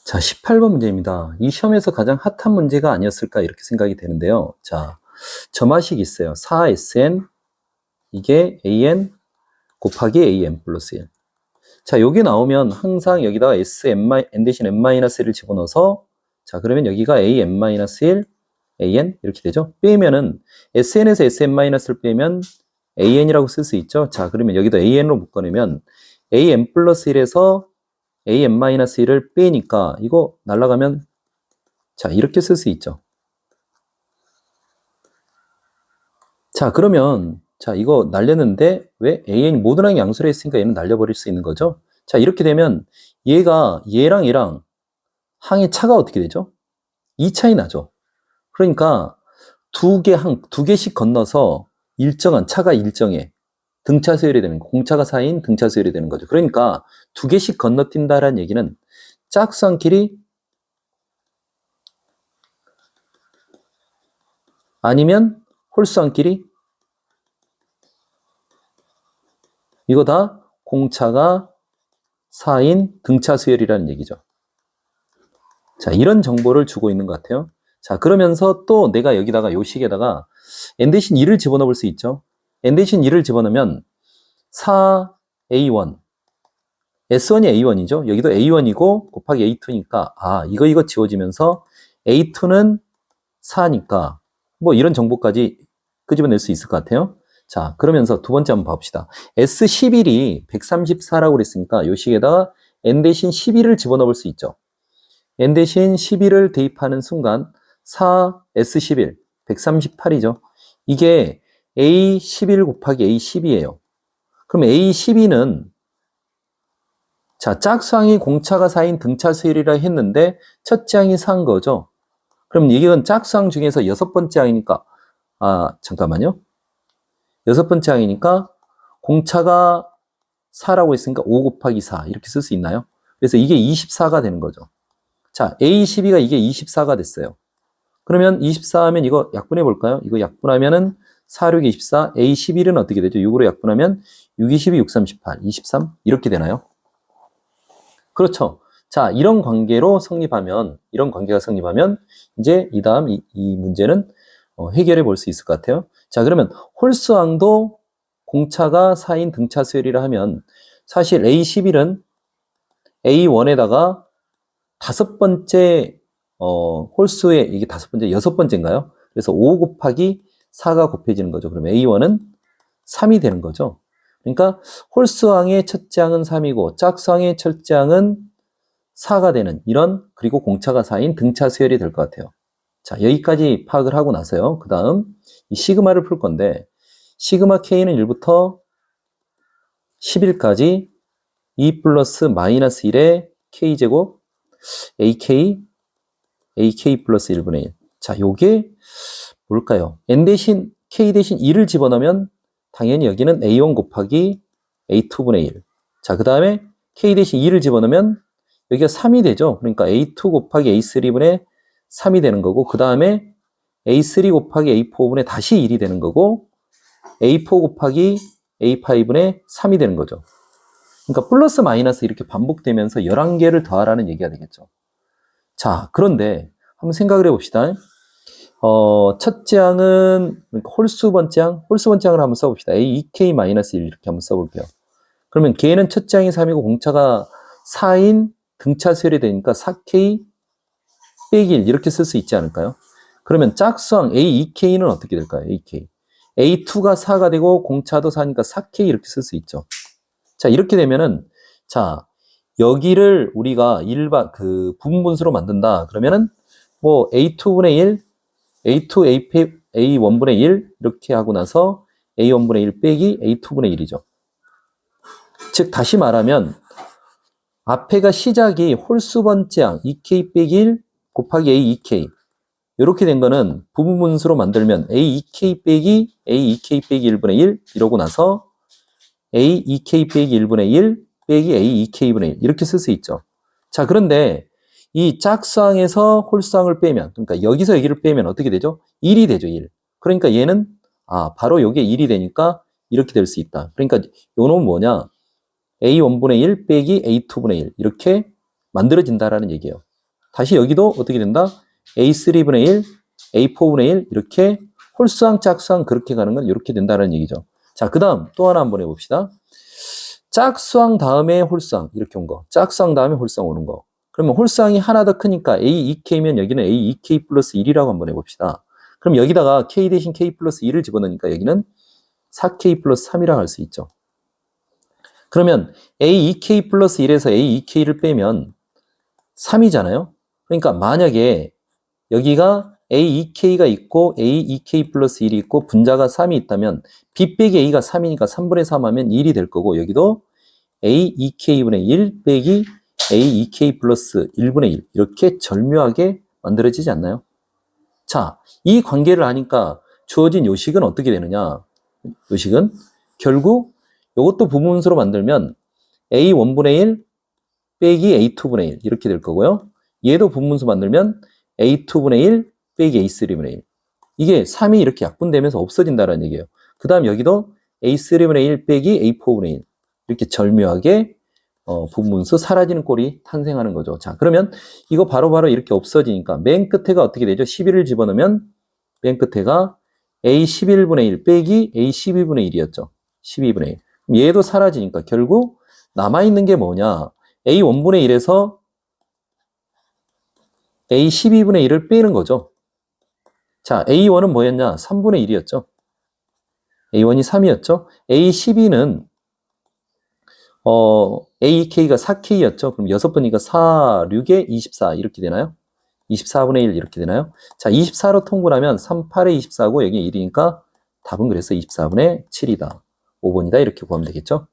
자, 18번 문제입니다. 이 시험에서 가장 핫한 문제가 아니었을까 이렇게 생각이 되는데요. 자, 점화식이 있어요. 4SN 이게 AN 곱하기 AN 플러스 1. 자, 여기 나오면 항상 여기다가 N 대신 N-1을 집어넣어서 자, 그러면 여기가 AN-1 AN 이렇게 되죠. 빼면은 SN에서 SN-를 빼면 AN이라고 쓸 수 있죠. 자, 그러면 여기도 AN으로 묶어내면 AN 플러스 1에서 AN-1을 빼니까 이거 날라가면 자, 이렇게 쓸 수 있죠. 자, 그러면 자, 이거 날렸는데 왜 AN이 모든 항이 양수로 했으니까 얘는 날려버릴 수 있는 거죠. 자, 이렇게 되면 얘가 얘랑 얘랑 항의 차가 어떻게 되죠? 2차이 나죠. 그러니까 두 개씩 건너서 일정한 차가 일정해. 등차 수열이 되는 거. 공차가 4인 등차 수열이 되는 거죠. 그러니까 두 개씩 건너뛴다라는 얘기는 짝수항끼리 아니면 홀수항끼리 이거 다 공차가 4인 등차 수열이라는 얘기죠. 자, 이런 정보를 주고 있는 것 같아요. 자, 그러면서 또 내가 여기다가 요 식에다가 n 대신 2를 집어넣을 수 있죠. n 대신 2를 집어넣으면 4a1 S1이 A1이죠. 여기도 A1이고 곱하기 A2니까 아, 이거 지워지면서 A2는 4니까 뭐 이런 정보까지 끄집어낼 수 있을 것 같아요. 자, 그러면서 두 번째 한번 봐봅시다. S11이 134라고 그랬으니까 요 식에다가 n 대신 11을 집어넣을 수 있죠. n 대신 11을 대입하는 순간 4S11 138이죠. 이게 A11 곱하기 A12예요. 그럼 A12는 자, 짝수항이 공차가 4인 등차 수열이라 했는데 첫째 항이 4인 거죠. 그럼 이건 짝수항 중에서 여섯 번째 항이니까 잠깐만요. 여섯 번째 항이니까 공차가 4라고 했으니까 5 곱하기 4 이렇게 쓸 수 있나요? 그래서 이게 24가 되는 거죠. 자, A12가 이게 24가 됐어요. 그러면 24 하면 이거 약분해 볼까요? 이거 약분하면은 4, 6, 24, A11은 어떻게 되죠? 6으로 약분하면 6, 22, 6, 38, 23 이렇게 되나요? 그렇죠. 자, 이런 관계가 성립하면 이제 이 다음 이 문제는 해결해 볼 수 있을 것 같아요. 자, 그러면 홀수항도 공차가 4인 등차 수열이라 하면 사실 A11은 A1에다가 다섯 번째 홀수에 이게 다섯 번째, 여섯 번째인가요? 그래서 5 곱하기 4가 곱해지는 거죠. 그러면 A1은 3이 되는 거죠. 그러니까 홀수항의 첫째 항은 3이고 짝수항의 첫째 항은 4가 되는 이런 그리고 공차가 4인 등차 수열이 될 것 같아요. 자, 여기까지 파악을 하고 나서요. 그 다음 이 시그마를 풀 건데 시그마 K는 1부터 11까지 2 플러스 마이너스 1의 K제곱 AK 플러스 1분의 1. 자, 요게 뭘까요? N 대신 K 대신 2를 집어넣으면 당연히 여기는 A1 곱하기 A2분의 1. 자, 그 다음에 K 대신 2를 집어넣으면 여기가 3이 되죠. 그러니까 A2 곱하기 A3분의 3이 되는 거고 그 다음에 A3 곱하기 A4분의 다시 1이 되는 거고 A4 곱하기 A5분의 3이 되는 거죠. 그러니까 플러스 마이너스 이렇게 반복되면서 11개를 더하라는 얘기가 되겠죠. 자, 그런데 한번 생각을 해봅시다. 첫째 항은 그러니까 홀수 번째 항을 한번 써봅시다. A2K-1 이렇게 한번 써볼게요. 그러면 걔는 첫째 항이 3이고 공차가 4인 등차 수열이 되니까 4K 빼기 1 이렇게 쓸 수 있지 않을까요? 그러면 짝수항 A2K는 어떻게 될까요? AK. A2가 4가 되고 공차도 4니까 4K 이렇게 쓸 수 있죠. 자, 이렇게 되면은 자, 여기를 우리가 일반 부분분수로 만든다. 그러면은 뭐 A2분의 1, A2, A1분의 1 이렇게 하고 나서 A1분의 1 빼기 A2분의 1이죠. 즉 다시 말하면 앞에가 시작이 홀수 번째항 2K 빼기 1 곱하기 A2K 이렇게 된 거는 부분분수로 만들면 A2K 빼기 A2K 빼기 1분의 1 이러고 나서 A2K 빼기 1분의 1 빼기 A2K분의 1 이렇게 쓸 수 있죠. 자, 그런데 이 짝수항에서 홀수항을 빼면 그러니까 여기서 여기를 빼면 어떻게 되죠? 1이 되죠. 1. 그러니까 얘는 바로 요게 1이 되니까 이렇게 될 수 있다. 그러니까 요 놈은 뭐냐? A1분의 1 빼기 A2분의 1 이렇게 만들어진다라는 얘기예요. 다시 여기도 어떻게 된다? A3분의 1, A4분의 1 이렇게 홀수항, 짝수항 그렇게 가는 건 이렇게 된다는 얘기죠. 자, 그 다음 또 하나 한번 해봅시다. 짝수항 다음에 홀수항 이렇게 온 거. 짝수항 다음에 홀수항 오는 거. 그러면 홀수항이 하나 더 크니까 A2K면 여기는 A2K 플러스 1이라고 한번 해봅시다. 그럼 여기다가 K 대신 K 플러스 1을 집어넣으니까 여기는 4K 플러스 3이라고 할 수 있죠. 그러면 A2K 플러스 1에서 A2K를 빼면 3이잖아요. 그러니까 만약에 여기가 A2K가 있고 A2K 플러스 1이 있고 분자가 3이 있다면 B 빼기 A가 3이니까 3분의 3 하면 1이 될 거고 여기도 A2K분의 1 빼기 A2K 플러스 1분의 1 이렇게 절묘하게 만들어지지 않나요? 자, 이 관계를 하니까 주어진 요식은 어떻게 되느냐? 요식은 결국 이것도 부분수로 만들면 A1분의 1 빼기 A2분의 1 이렇게 될 거고요. 얘도 분분수 만들면 A2분의 1 빼기 A3분의 1 이게 3이 이렇게 약분되면서 없어진다는 얘기예요. 그 다음 여기도 A3분의 1 빼기 A4분의 1 이렇게 절묘하게 분분수 사라지는 꼴이 탄생하는 거죠. 자, 그러면 이거 바로바로 이렇게 없어지니까 맨 끝에가 어떻게 되죠? 11을 집어넣으면 맨 끝에가 A11분의 1 빼기 A12분의 1이었죠. 12분의 1. 그럼 얘도 사라지니까 결국 남아있는 게 뭐냐? A1분의 1에서 A12분의 1을 빼는 거죠. 자, A1은 뭐였냐? 3분의 1이었죠. A1이 3이었죠. A12는 AK가 4K였죠. 그럼 6번이니까 4, 6에 24 이렇게 되나요? 24분의 1 이렇게 되나요? 자, 24로 통분하면 3, 8에 24고 여기 1이니까 답은 그래서 24분의 7이다. 5번이다 이렇게 구하면 되겠죠.